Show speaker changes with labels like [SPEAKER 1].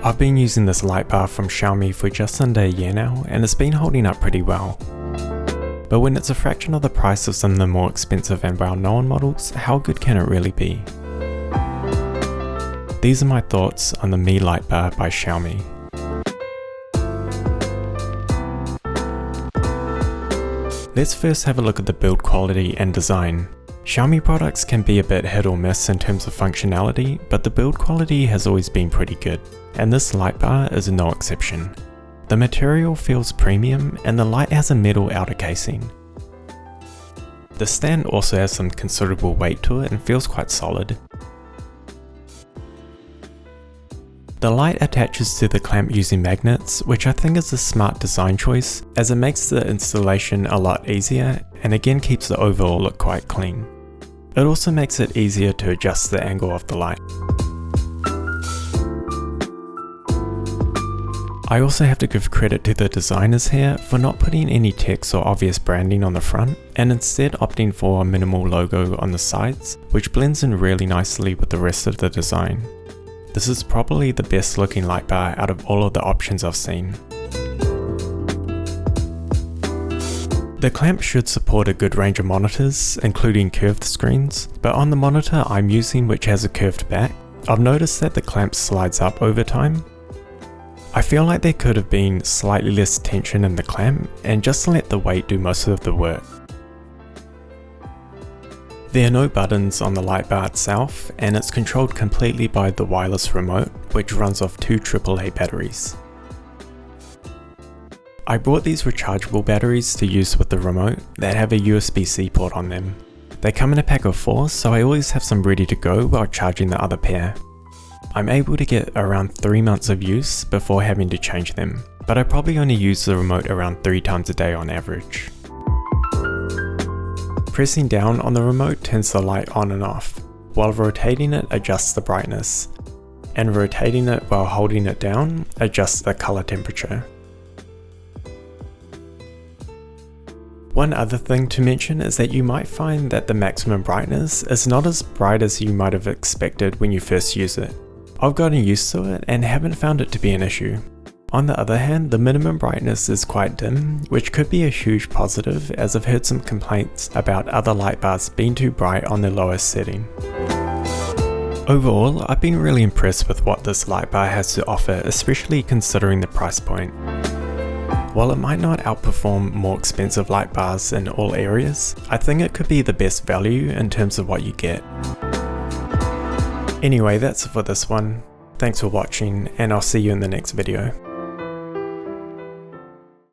[SPEAKER 1] I've been using this light bar from Xiaomi for just under a year now, and it's been holding up pretty well. But when it's a fraction of the price of some of the more expensive and well-known models, how good can it really be? These are my thoughts on the Mi Light Bar by Xiaomi. Let's first have a look at the build quality and design. Xiaomi products can be a bit hit or miss in terms of functionality, but the build quality has always been pretty good, and this light bar is no exception. The material feels premium, and the light has a metal outer casing. The stand also has some considerable weight to it and feels quite solid. The light attaches to the clamp using magnets, which I think is a smart design choice, as it makes the installation a lot easier and again keeps the overall look quite clean. It also makes it easier to adjust the angle of the light. I also have to give credit to the designers here for not putting any text or obvious branding on the front, and instead opting for a minimal logo on the sides, which blends in really nicely with the rest of the design. This is probably the best looking light bar out of all of the options I've seen. The clamp should support a good range of monitors, including curved screens, but on the monitor I'm using, which has a curved back, I've noticed that the clamp slides up over time. I feel like there could have been slightly less tension in the clamp, and just let the weight do most of the work. There are no buttons on the light bar itself, and it's controlled completely by the wireless remote, which runs off 2 AAA batteries. I bought these rechargeable batteries to use with the remote that have a USB-C port on them. They come in a pack of 4, so I always have some ready to go while charging the other pair. I'm able to get around 3 months of use before having to change them, but I probably only use the remote around 3 times a day on average. Pressing down on the remote turns the light on and off, while rotating it adjusts the brightness, and rotating it while holding it down adjusts the color temperature. One other thing to mention is that you might find that the maximum brightness is not as bright as you might have expected when you first use it. I've gotten used to it and haven't found it to be an issue. On the other hand, the minimum brightness is quite dim, which could be a huge positive, as I've heard some complaints about other light bars being too bright on their lowest setting. Overall, I've been really impressed with what this light bar has to offer, especially considering the price point. While it might not outperform more expensive light bars in all areas, I think it could be the best value in terms of what you get. Anyway, that's it for this one. Thanks for watching, and I'll see you in the next video.